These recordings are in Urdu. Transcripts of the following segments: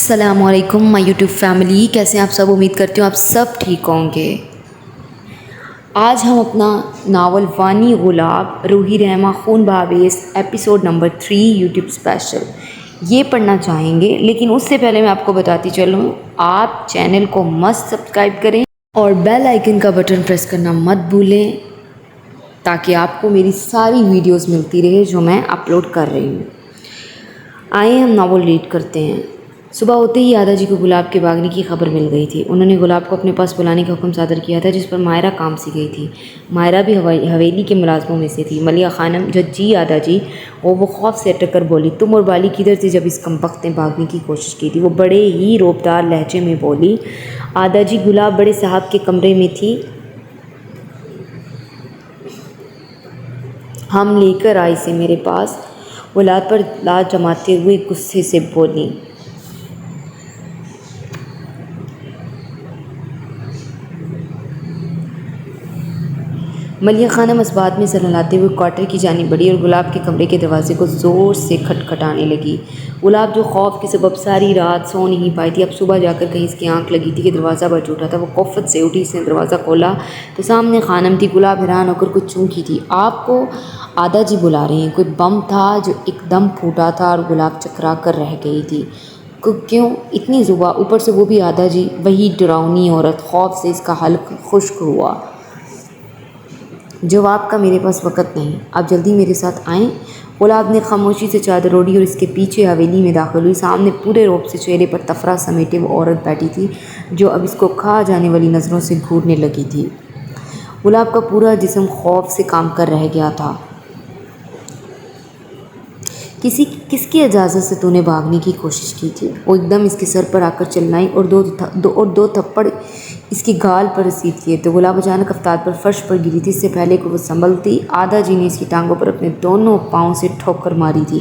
السلام علیکم مائی یوٹیوب فیملی، کیسے ہیں آپ سب؟ امید کرتی ہوں آپ سب ٹھیک ہوں گے۔ آج ہم اپنا ناول وانی غلاب روحی رحمہ خون بہاویز ایپیسوڈ نمبر 3 یوٹیوب اسپیشل یہ پڑھنا چاہیں گے، لیکن اس سے پہلے میں آپ کو بتاتی چلوں، آپ چینل کو مست سبسکرائب کریں اور بیل آئیکن کا بٹن پریس کرنا مت بھولیں تاکہ آپ کو میری ساری ویڈیوز ملتی رہے جو میں اپلوڈ کر رہی ہوں۔ آئیں ہم ناول ریڈ کرتے ہیں۔ صبح ہوتے ہی آدا جی کو گلاب کے بھاگنے کی خبر مل گئی تھی۔ انہوں نے گلاب کو اپنے پاس بلانے کا حکم صادر کیا تھا، جس پر مائرہ کام سی گئی تھی۔ مائرہ بھی حویلی کے ملازموں میں سے تھی۔ ملیحہ خانم جی آدا جی، وہ خوف سے اٹک کر بولی، تم اور بالی کدھر تھے جب اس کمبخت نے بھاگنے کی کوشش کی تھی؟ وہ بڑے ہی روبدار لہجے میں بولی، آدا جی گلاب بڑے صاحب کے کمرے میں تھی، ہم لے کر آئے اسے میرے پاس۔ وہ لات پر لات جماتے ہوئے غصے سے بولی۔ ملیحہ خانم اس بات میں سر ہلاتے ہوئے کوارٹر کی جانب بڑھی اور گلاب کے کمرے کے دروازے کو زور سے کھٹکھٹانے لگی۔ گلاب جو خوف کے سبب ساری رات سو نہیں پائی تھی، اب صبح جا کر کہیں اس کی آنکھ لگی تھی کہ دروازہ بج اٹھا تھا۔ وہ کوفت سے اٹھی، اس نے دروازہ کھولا تو سامنے خانم تھی۔ گلاب حیران ہو کر کچھ چونکی تھی۔ آپ کو آدا جی بلا رہے ہیں۔ کوئی بم تھا جو ایک دم پھوٹا تھا اور گلاب چکرا کر رہ گئی تھی۔ کیوں اتنی زباں؟ اوپر سے وہ بھی آدا جی، وہی ڈراؤنی عورت۔ خوف سے اس کا حلق خشک ہوا۔ جواب کا میرے پاس وقت نہیں، آپ جلدی میرے ساتھ آئیں۔ گلاب نے خاموشی سے چادر اوڑھی اور اس کے پیچھے حویلی میں داخل ہوئی۔ سامنے پورے رعب سے چہرے پر تفرہ سمیٹے وہ عورت بیٹھی تھی جو اب اس کو کھا جانے والی نظروں سے گھورنے لگی تھی۔ گلاب کا پورا جسم خوف سے کام کر رہ گیا تھا۔ کس کی اجازت سے تو نے بھاگنے کی کوشش کی تھی؟ وہ ایک دم اس کے سر پر آ کر چلائی اور دو تھپڑ اس کی گال پر رسید کیے تو گلاب اچانک افتاد پر فرش پر گری تھی۔ اس سے پہلے کہ وہ سنبھلتی، آدا جی نے اس کی ٹانگوں پر اپنے دونوں پاؤں سے ٹھوکر ماری تھی۔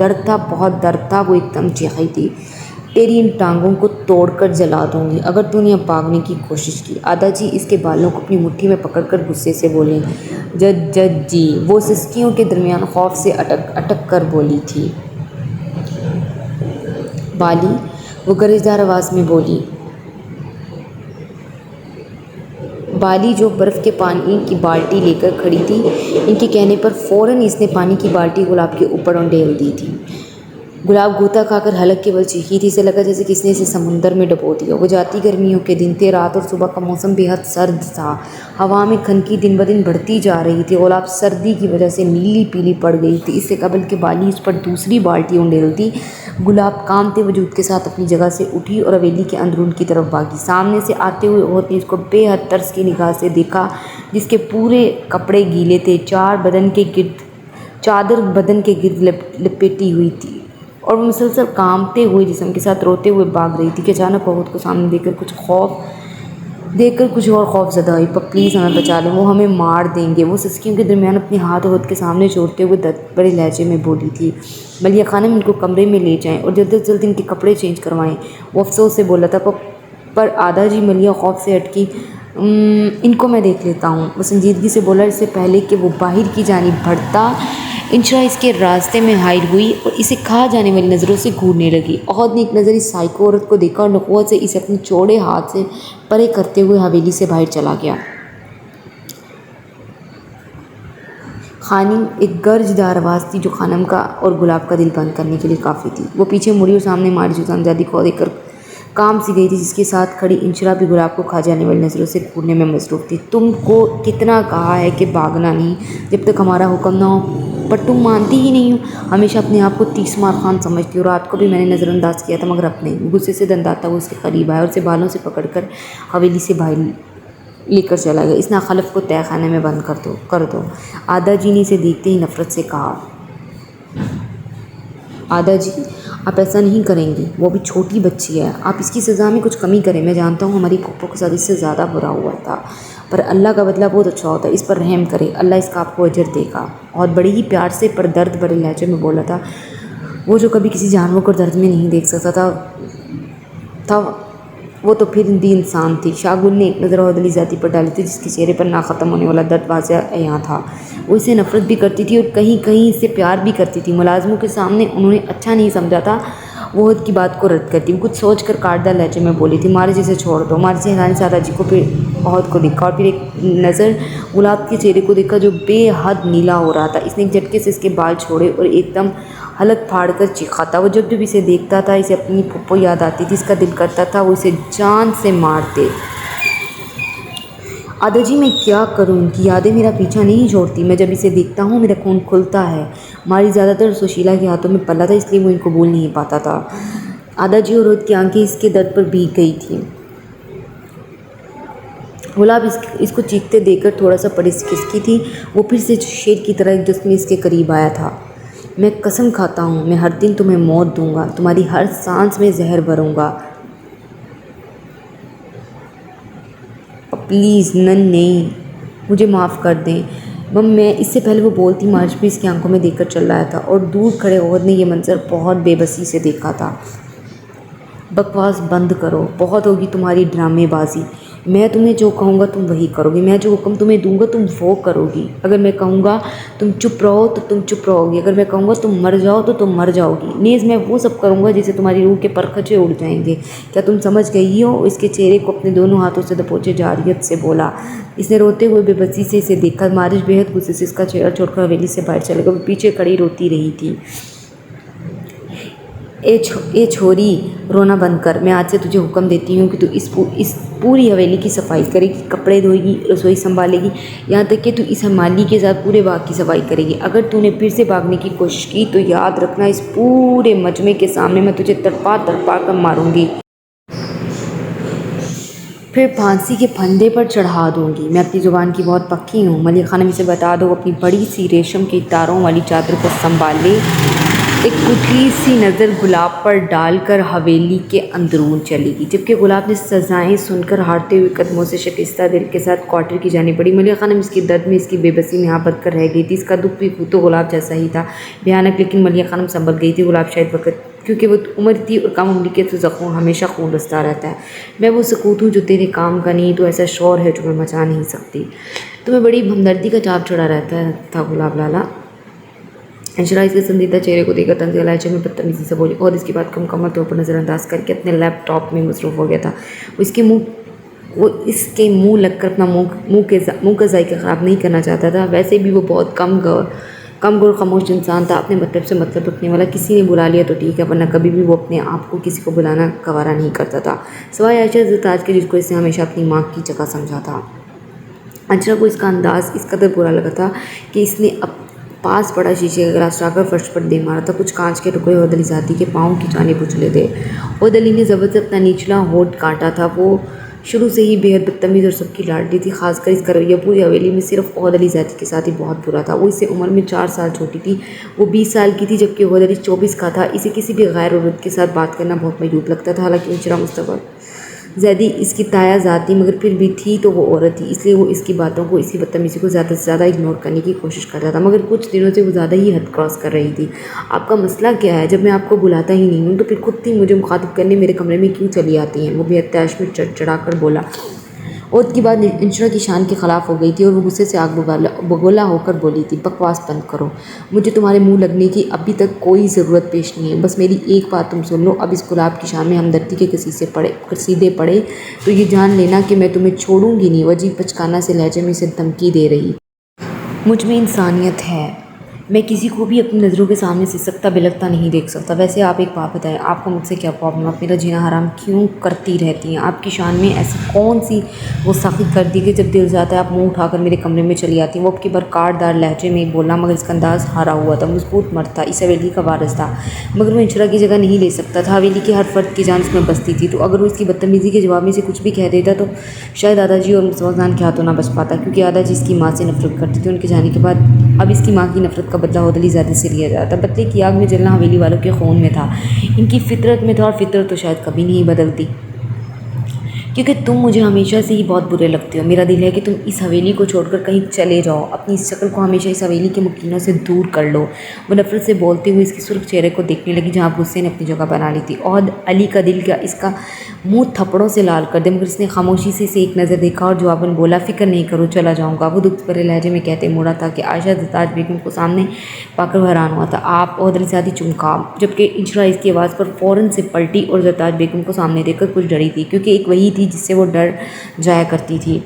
درد تھا، بہت درد تھا۔ وہ ایک دم چیخی تھی، تیری ان ٹانگوں کو توڑ کر جلا دوں گی اگر تو نے اب بھاگنے کی کوشش کی۔ آدا جی اس کے بالوں کو اپنی مٹھی میں پکڑ کر غصے سے بولے، جج جی، وہ سسکیوں کے درمیان خوف سے اٹک کر بولی تھی۔ بالی، وہ گرجدار آواز میں بولی۔ بالی جو برف کے پانی کی بالٹی لے کر کھڑی تھی، ان کے کہنے پر فوراً اس نے پانی کی بالٹی گلاب کے اوپر ڈھیل دی تھی۔ گلاب غوطہ کھا کر حلق کے بل چیخی تھی۔ اسے لگا جیسے کسی نے اسے سمندر میں ڈبو دیا۔ وہ جاتی گرمیوں کے دن تھے، رات اور صبح کا موسم بے حد سرد تھا۔ ہوا میں خنکی دن بدن بڑھتی جا رہی تھی۔ گلاب سردی کی وجہ سے نیلی پیلی پڑ گئی تھی۔ اس سے قبل کہ بالی اس پر دوسری بالٹی ڈھیلتی، گلاب کانپتے وجود کے ساتھ اپنی جگہ سے اٹھی اور حویلی کے اندرون کی طرف بھاگی۔ سامنے سے آتے ہوئے عورت نے اس کو بے حد ترس کی نگاہ سے دیکھا، جس کے پورے کپڑے گیلے تھے، چادر بدن کے گرد لپیٹی ہوئی تھی اور وہ مسلسل کانپتے ہوئے جسم کے ساتھ روتے ہوئے بھاگ رہی تھی کہ اچانک وہ خود کو سامنے دیکھ کر کچھ اور خوف زدہ ہوئی۔ پلیز ہمیں بچا لیں، وہ ہمیں مار دیں گے، وہ سسکیوں کے درمیان اپنے ہاتھ خود کے سامنے چھوڑتے ہوئے درد بڑے لہجے میں بولی تھی۔ ملیحہ خانم، ان کو کمرے میں لے جائیں اور جلد از جلد ان کے کپڑے چینج کروائیں، وہ افسوس سے بولا تھا۔ پر آدا جی، ملیحہ خوف سے اٹکی، ان کو میں دیکھ لیتا ہوں، وہ سنجیدگی سے بولا۔ اس سے پہلے کہ وہ باہر کی جانب بڑھتا، انشرا اس کے راستے میں حائل ہوئی اور اسے کھا جانے والی نظروں سے گھورنے لگی۔ عہد نے ایک نظر اس سائیکو عورت کو دیکھا اور نخوت سے اسے اپنے چوڑے ہاتھ سے پرے کرتے ہوئے حویلی سے باہر چلا گیا۔ خانم، ایک گرجدار آواز تھی جو خانم کا اور گلاب کا دل بند کرنے کے لیے کافی تھی۔ وہ پیچھے مڑی اور سامنے ماری سوزان زادی کو دیکھ کر کام سی گئی تھی، جس کے ساتھ کھڑی انشرا بھی گلاب کو کھا جانے والی نظروں سے گھورنے میں مصروف تھی۔ تم کو کتنا کہا ہے کہ بھاگنا نہیں جب تک ہمارا حکم نہ ہو، پر تم مانتی ہی نہیں ہو، ہمیشہ اپنے آپ کو 30 مار خان سمجھتی ہو۔ رات کو بھی میں نے نظر انداز کیا تھا مگر اب نہیں۔ غصے سے دنداتا ہوا اس کے قریب آیا اور اسے بالوں سے پکڑ کر حویلی سے باہر لے کر چلا گیا۔ اس ناخلف کو تہہ خانے میں بند کر دو۔ آدا جی نے اسے دیکھتے ہی نفرت سے کہا۔ آدا جی، آپ ایسا نہیں کریں گی، وہ ابھی چھوٹی بچی ہے، آپ اس کی سزا میں کچھ کمی کریں۔ میں جانتا ہوں ہماری پھپھو کے ساتھ اس سے زیادہ برا ہوا تھا، پر اللہ کا بدلہ بہت اچھا ہوتا ہے، اس پر رحم کرے، اللہ اس کا آپ کو اجر دے گا۔ اور بڑے ہی پیار سے پر درد بھرے لہجے میں بولا تھا وہ جو کبھی کسی جانور کو درد میں نہیں دیکھ سکتا تھا وہ تو پھر بھی انسان تھی۔ شاگن نے ایک نظر عدلی ذاتی پر ڈالی تھی جس کے چہرے پر نہ ختم ہونے والا درد واضح عیاں تھا۔ وہ اسے نفرت بھی کرتی تھی اور کہیں کہیں اس سے پیار بھی کرتی تھی۔ ملازموں کے سامنے انہوں نے اچھا نہیں سمجھا تھا۔ وہ عہد کی بات کو رد کرتی، کچھ سوچ کر کاٹدار لہجے میں بولی تھی، مارج اسے چھوڑ دو۔ مارج سے حیرانی سے دادا جی کو پھر عہد کو دیکھا اور پھر ایک نظر گلاب کے چہرے کو دیکھا جو بے حد نیلا ہو رہا تھا۔ اس نے ایک جھٹکے سے اس کے بال چھوڑے اور ایک دم حلق پھاڑ کر چیخا تھا۔ وہ جب جب اسے دیکھتا تھا اسے اپنی پھپھو یاد آتی تھی۔ اس کا دل کرتا تھا وہ اسے جان سے مار دے۔ دادا جی میں کیا کروں، ان کی یادیں میرا پیچھا نہیں چھوڑتی۔ میں جب اسے دیکھتا ہوں میرا خون کھلتا ہے۔ ماری زیادہ تر سوشیلا کے ہاتھوں میں پلا تھا اس لیے وہ ان کو بول نہیں پاتا تھا۔ دادا جی اور عہد کی آنکھیں اس کے درد پر بھیگ گئی تھیں۔ گلاب اس کو چیختے دیکھ کر تھوڑا سا پڑی کھسکی تھی۔ وہ پھر سے شیر کی طرح ایک جسم اس کے قریب آیا تھا۔ میں قسم کھاتا ہوں میں ہر دن تمہیں موت دوں گا، تمہاری ہر سانس میں زہر بھروں گا۔ پلیز نہیں، مجھے معاف کر دیں۔ میں اس سے پہلے وہ بولتی مارج بھی اس کی آنکھوں میں دیکھ کر چل رہا تھا اور دور کھڑے عہد نے یہ منظر بہت بے بسی سے دیکھا تھا۔ بکواس بند کرو، بہت ہوگی تمہاری ڈرامے بازی۔ میں تمہیں جو کہوں گا تم وہی کرو گی، میں جو حکم تمہیں دوں گا تم وہ کرو گی۔ اگر میں کہوں گا تم چپ رہو تو تم چپ رہو گی، اگر میں کہوں گا تم مر جاؤ تو تم مر جاؤ گی۔ نیز میں وہ سب کروں گا جسے تمہاری روح کے پرخچے اڑ جائیں گے۔ کیا تم سمجھ گئی ہو؟ اس کے چہرے کو اپنے دونوں ہاتھوں سے دبوچے جارحیت سے بولا۔ اس نے روتے ہوئے بے بسی سے اسے دیکھا۔ مارج بے حد غصے سے اس کا چہرہ چھوڑ کر حویلی سے باہر چلے گا۔ وہ پیچھے کھڑی روتی رہی تھی۔ اے چھوری رونا بند کر، میں آج سے تجھے حکم دیتی ہوں کہ تو اس پوری حویلی کی صفائی کرے گی، کپڑے دھوئے گی، رسوئی سنبھالے گی، یہاں تک کہ تو اس مالی کے ساتھ پورے باغ کی صفائی کرے گی۔ اگر تو نے پھر سے بھاگنے کی کوشش کی تو یاد رکھنا اس پورے مجمع کے سامنے میں تجھے تڑپا تڑپا کر ماروں گی، پھر پھانسی کے پھندے پر چڑھا دوں گی۔ میں اپنی زبان کی بہت پکی ہوں۔ ملک خانم اسے بتا دو وہ اپنی بڑی سی ریشم کی تاروں والی چادر کو سنبھالے۔ ایک کٹھی سی نظر گلاب پر ڈال کر حویلی کے اندرون چلی گئی، جبکہ گلاب نے سزائیں سن کر ہارتے ہوئے قدموں سے شکستہ دل کے ساتھ کوارٹر کی جانب بڑھی۔ ملک خانم اس کی درد میں اس کی بے بسی میں آبد کر رہ گئی تھی۔ اس کا دکھ بھی تو گلاب جیسا ہی تھا، بھیانک، لیکن ملک خانم سنبھل گئی تھی۔ گلاب شاید وقت کیونکہ وہ عمر تھی اور کم عمری کے تو زخموں ہمیشہ خون رستا رہتا ہے۔ میں وہ سکوت ہوں جو تیرے کام کا نہیں، تو ایسا شور ہے جو میں مچا نہیں سکتی۔ تمہیں بڑی ہمدردی کا چاپ چڑھا رہتا تھا گلاب لالا۔ انشرا اس کے سنجیدہ چہرے کو دیکھ کر طنز لہجے میں بدتمیزی سے بولی اور اس کی بات کو مکمل طور پر نظر انداز کر کے اپنے لیپ ٹاپ میں مصروف ہو گیا تھا۔ وہ اس کے منہ لگ کر اپنا منہ کا ذائقہ خراب نہیں کرنا چاہتا تھا۔ ویسے بھی وہ بہت کم غور خاموش انسان تھا، اپنے مطلب سے مطلب رکھنے والا۔ کسی نے بلا لیا تو ٹھیک ہے، ورنہ کبھی بھی وہ اپنے آپ کو کسی کو بلانا گوارا نہیں کرتا تھا، سوائے عائشہ حضرت تاج کے، جس کو اس نے ہمیشہ اپنی ماں کی جگہ سمجھا تھا۔ انشرا کو اس کا انداز اس قدر برا لگا تھا کہ اس نے پاس پڑا شیشے کا گلاس اٹھا کر فرش پر دے مارا تھا۔ کچھ کانچ کے ٹکڑے عہد علی ذاتی کے پاؤں کی جانب اچھلے تھے۔ عہد علی نے زبر سے اپنا نچلا ہونٹ کاٹا تھا۔ وہ شروع سے ہی بے حد بدتمیز اور سب کی لاڈلی تھی، خاص کر اس کا رویہ پوری حویلی میں صرف عہد علی ذاتی کے ساتھ ہی بہت برا تھا۔ وہ اس سے عمر میں 4 سال چھوٹی تھی، وہ 20 سال کی تھی، جبکہ عہد علی 24 کا تھا۔ اسے کسی بھی غیر عورت کے ساتھ بات کرنا بہت معیوب لگتا تھا، حالانکہ انشرا مصطفیٰ زیدی اس کی تایا ذات تھی، مگر پھر بھی تھی تو وہ عورت تھی، اس لیے وہ اس کی باتوں کو، اس کی بدتمیزی کو زیادہ سے زیادہ اگنور کرنے کی کوشش کرتا تھا۔ مگر کچھ دنوں سے وہ زیادہ ہی حد کراس کر رہی تھی۔ آپ کا مسئلہ کیا ہے؟ جب میں آپ کو بلاتا ہی نہیں ہوں تو پھر خود مجھے مخاطب کرنے میرے کمرے میں کیوں چلی آتی ہیں؟ وہ بے حد طیش میں چڑچڑا کر بولا۔ عہد کی بات انشرا کی شان کے خلاف ہو گئی تھی اور وہ غصے سے آگ بگولا ہو کر بولی تھی، بکواس بند کرو، مجھے تمہارے منہ لگنے کی ابھی تک کوئی ضرورت پیش نہیں ہے، بس میری ایک بات تم سن لو۔ اب اس گلاب کی شان میں ہمدردی کے قصیدے پڑے تو یہ جان لینا کہ میں تمہیں چھوڑوں گی نہیں۔ وہ عجیب بچکانہ سے لہجے میں اسے دھمکی دے رہی۔ مجھ میں انسانیت ہے، میں کسی کو بھی اپنی نظروں کے سامنے سسکتا بلکتا نہیں دیکھ سکتا۔ ویسے آپ ایک بات بتائیں، آپ کا مجھ سے کیا پرابلم؟ آپ میرا جینا حرام کیوں کرتی رہتی ہیں؟ آپ کی شان میں ایسی کون سی گستاخی کر دی کہ جب دل جاتا ہے آپ منہ اٹھا کر میرے کمرے میں چلی آتی ہیں؟ وہ اب کی بار کاٹدار لہجے میں بولا، مگر اس کا انداز ہارا ہوا تھا۔ مضبوط مرد تھا، اس حویلی کا وارث تھا، مگر وہ انشرا کی جگہ نہیں لے سکتا تھا۔ حویلی کے ہر فرد کی جان اس میں بستی تھی، تو اگر وہ اس کی بدتمیزی کے جواب میں سے کچھ بھی کہہ دیتا تو شاید دادا جی اور مصطفیٰ خان کے ہاتھوں نہ بچ پاتا، کیونکہ دادا جی اس کی ماں سے نفرت کرتے تھے۔ ان کے جانے کے بعد اب اس کی ماں کی نفرت کا بدلہ عہد علی ذاتی سے لیا جاتا۔ بدلے کی آگ میں جلنا حویلی والوں کے خون میں تھا، ان کی فطرت میں تھا، اور فطرت تو شاید کبھی نہیں بدلتی۔ کیونکہ تم مجھے ہمیشہ سے ہی بہت برے لگتے ہو۔ میرا دل ہے کہ تم اس حویلی کو چھوڑ کر کہیں چلے جاؤ، اپنی اس شکل کو ہمیشہ اس حویلی کے مکینوں سے دور کر لو۔ وہ نفرت سے بولتے ہوئے اس کے سرخ چہرے کو دیکھنے لگی جہاں غصے نے اپنی جگہ بنا لی تھی۔ اور علی کا دل کیا اس کا منہ تھپڑوں سے لال کر دے، مگر اس نے خاموشی سے اسے ایک نظر دیکھا اور جواباً بولا، فکر نہیں کرو، چلا جاؤں گا۔ وہ دکھ بھرے لہجے میں کہتے مڑا تھا کہ عائشہ زرتاج بیگم کو سامنے پا کر حیران ہوا تھا۔ آپ عہدری زادی چمکا، جبکہ انشرا اس کی آواز پر فوراً سے پلٹی اور زرتاج بیگم کو سامنے دیکھ کر کچھ ڈری تھی، کیونکہ ایک وہی تھی جس سے وہ ڈر جایا کرتی تھی۔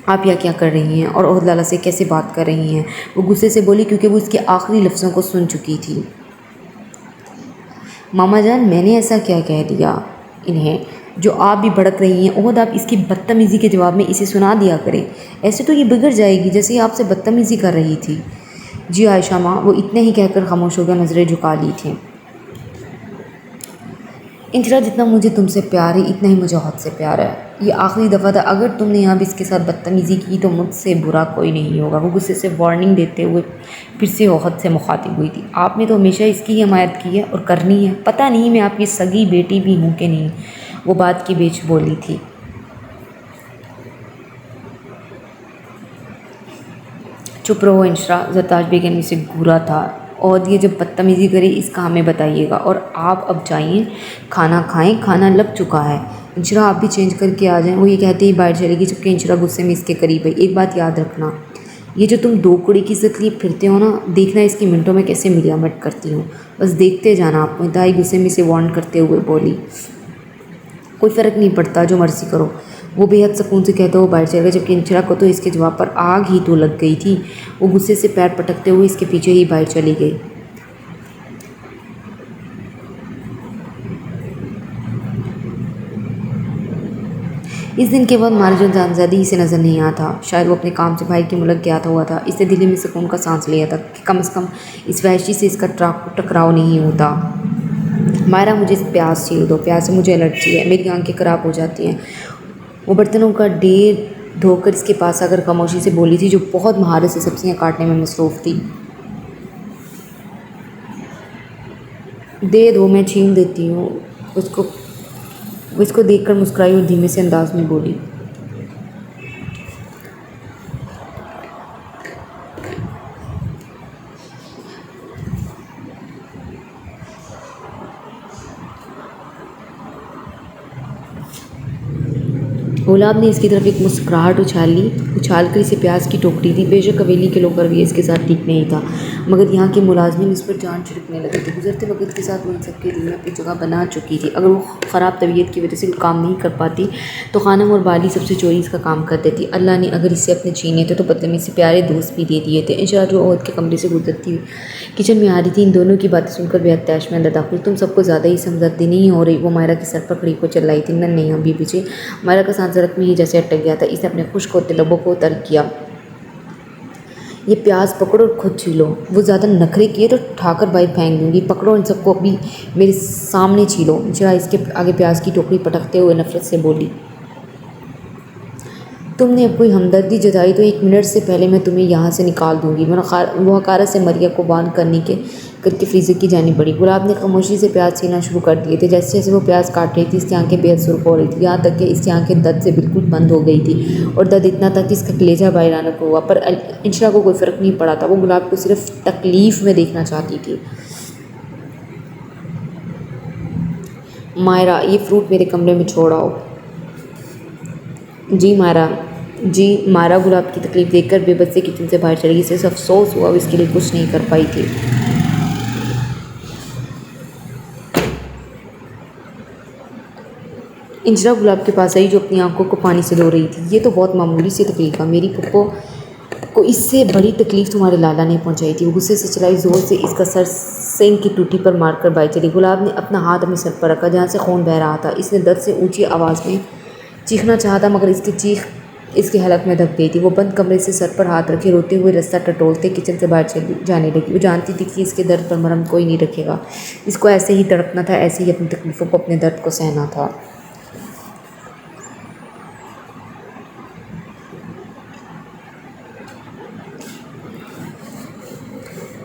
آپ یہ کیا کر رہی ہیں اور عہد لالہ سے کیسے بات کر رہی ہیں؟ وہ غصے سے بولی، کیونکہ وہ اس کے آخری لفظوں کو سن چکی تھی۔ ماما جان، میں نے ایسا کیا کہہ دیا انہیں جو آپ بھی بھڑک رہی ہیں؟ عہد، آپ اس کی بدتمیزی کے جواب میں اسے سنا دیا کریں، ایسے تو یہ بگڑ جائے گی جیسے یہ آپ سے بدتمیزی کر رہی تھی۔ جی عائشہ ماں، وہ اتنے ہی کہہ کر خاموش ہو گیا، نظریں جھکا لی تھیں۔ انشرا، جتنا مجھے تم سے پیار ہے اتنا ہی مجھے عہد سے پیار ہے۔ یہ آخری دفعہ تھا، اگر تم نے اب اس کے ساتھ بدتمیزی کی تو مجھ سے برا کوئی نہیں ہوگا۔ وہ غصے سے وارننگ دیتے ہوئے پھر سے عہد سے مخاطب ہوئی تھی۔ آپ نے تو ہمیشہ اس کی ہی حمایت کی ہے اور کرنی ہے، پتہ نہیں میں آپ کی سگی بیٹی بھی ہوں کہ نہیں۔ وہ بات کے بیچ بولی تھی۔ چپ رہو انشرا، زرتاج بیگم اسے گھورا تھا۔ عہد، یہ جب بدتمیزی کرے اس کا ہمیں بتائیے گا، اور آپ اب جائیں، کھانا کھائیں، کھانا لگ چکا ہے۔ انشرا، آپ بھی چینج کر کے آ جائیں۔ وہ یہ کہتے ہی باہر چلے گی، جبکہ انشرا غصے میں اس کے قریب ہے۔ ایک بات یاد رکھنا، یہ جو تم دو کڑی کی عزت لیے پھرتے ہو نا، دیکھنا اس کی منٹوں میں کیسے ملیامٹ کرتی ہوں، بس دیکھتے جانا۔ آپ کو انتہائی غصے میں اسے وارن کرتے ہوئے بولی۔ کوئی فرق نہیں پڑتا، جو مرضی کرو۔ وہ بے حد سکون سے کہتا وہ باہر چل گیا، جبکہ انشرا کو تو اس کے جواب پر آگ ہی تو لگ گئی تھی۔ وہ غصے سے پیر پٹکتے ہوئے اس کے پیچھے ہی باہر چلی گئی۔ اس دن کے بعد مارجن جانزادی اسے نظر نہیں آیا تھا۔ شاید وہ اپنے کام سے بھائی کے ملک گیا ہوا تھا۔ اس نے دل میں سکون کا سانس لیا تھا کہ کم از کم اس وحشی سے اس کا ٹکراؤ نہیں ہوتا۔ مائرہ، مجھے پیاز چھیل دو، پیاز سے مجھے الرجی ہے، میری آنکھیں خراب ہو جاتی ہیں۔ وہ برتنوں کا ڈھیر دھو کر اس کے پاس آ کر خاموشی سے بولی تھی، جو بہت مہارت سے سبزیاں کاٹنے میں مصروف تھی۔ دے دو، میں چھیل دیتی ہوں۔ وہ اس کو دیکھ کر مسکرائی اور دھیمے سے انداز میں بولی۔ گلاب نے اس کی طرف ایک مسکراہٹ اچھال کر اسے پیاز کی ٹوکری دی۔ بے شک حویلی کے لوگ کا رویہ اس کے ساتھ ٹھیک نہیں تھا، مگر یہاں کے ملازمین اس پر جان چھڑکنے لگے تھے۔ گزرتے وقت کے ساتھ وہ ان سب کے دل میں اپنی جگہ بنا چکی تھی۔ اگر وہ خراب طبیعت کی وجہ سے کام نہیں کر پاتی تو خانم اور بالی سب سے چوری اس کا کام کر دیتی۔ اللہ نے اگر اسے اپنے چھینے تھے تو بدلے میں اسے پیارے دوست بھی دے دیے تھے۔ انشرا، جو عہد کے کمرے سے گزرتی ہوئی کچن میں آ رہی تھی، ان دونوں کی باتیں سن کر بے حد طیش میں اندر داخل۔ تم سب کو زیادہ ہی سمجھداری نہیں ہو رہی؟ وہ مائرہ کے سر پر کھڑی ہو چلائی تھی۔ نہیں ابھی پیچھے۔ مائرہ کا سانس درخت میں ہی جیسے اٹک گیا تھا۔ اس نے اپنے خشک ہوتے لبوں کو ترک کیا۔ یہ پیاز پکڑو اور خود چھیلو۔ وہ زیادہ نخرے کیے تو اٹھا کر باہر پھینک دوں گی۔ پکڑو ان سب کو، ابھی میرے سامنے چھیلو۔ انشرا اس کے آگے پیاز کی ٹوکری پٹکتے ہوئے نفرت سے بولی۔ تم نے اب کوئی ہمدردی جتائی تو 1 منٹ سے پہلے میں تمہیں یہاں سے نکال دوں گی۔ وہ حقارت سے مریہ کو باندھ کر کے فریزر کی جانب بڑھی۔ گلاب نے خاموشی سے پیاز چھیلنا شروع کر دیے تھے۔ جیسے جیسے وہ پیاز کاٹ رہی تھی اس کی آنکھیں بے حد سرخ ہو رہی تھی، یہاں تک کہ اس کی آنکھیں درد سے بالکل بند ہو گئی تھی، اور درد اتنا تھا کہ اس کا کلیجہ باہر آنے کو ہوا۔ پر انشرا کو کوئی فرق نہیں پڑا تھا، وہ گلاب کو صرف تکلیف میں دیکھنا چاہتی تھی۔ مائرہ، یہ فروٹ میرے کمرے میں چھوڑ آؤ۔ جی مائرہ، جی۔ مائرہ گلاب کی تکلیف دیکھ کر بے بس سے کچن سے باہر چلی گئی۔ اسے افسوس ہوا وہ اس کے لیے کچھ نہیں کر پائی تھی۔ انشرا گلاب کے پاس آئی جو اپنی آنکھوں کو پانی سے دھو رہی تھی۔ یہ تو بہت معمولی سی تکلیف ہے، میری پھپھو کو اس سے بڑی تکلیف تمہارے لالا نے پہنچائی تھی۔ وہ غصے سے چلائی، زور سے اس کا سر سینک کی ٹوٹی پر مار کر باہر چلی۔ گلاب نے اپنا ہاتھ اپنے سر پر رکھا جہاں سے خون بہہ رہا تھا۔ اس نے درد سے اونچی آواز میں چیخنا چاہا تھا، مگر اس کی چیخ اس کے حلق میں دب گئی تھی۔ وہ بند کمرے سے سر پر ہاتھ رکھے روتے ہوئے رستہ ٹٹولتے کچن سے باہر جانے لگی۔ وہ جانتی تھی کہ اس کے درد پر مرہم کوئی نہیں رکھے گا، اس کو ایسے ہی تڑپنا تھا، ایسے ہی اپنی تکلیفوں کو، اپنے درد کو سہنا تھا۔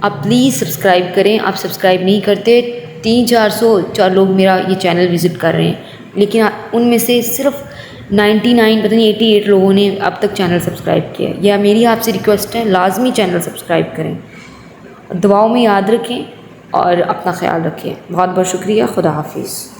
آپ پلیز سبسکرائب کریں. آپ سبسکرائب نہیں کرتے. 300-400 لوگ میرا یہ چینل وزٹ کر رہے ہیں لیکن ان میں سے صرف 99 پتہ نہیں 88 لوگوں نے اب تک چینل سبسکرائب کیا. یا میری آپ سے ریکویسٹ ہے لازمی چینل سبسکرائب کریں. دعاؤں میں یاد رکھیں اور اپنا خیال رکھیں. بہت بہت شکریہ. خدا حافظ.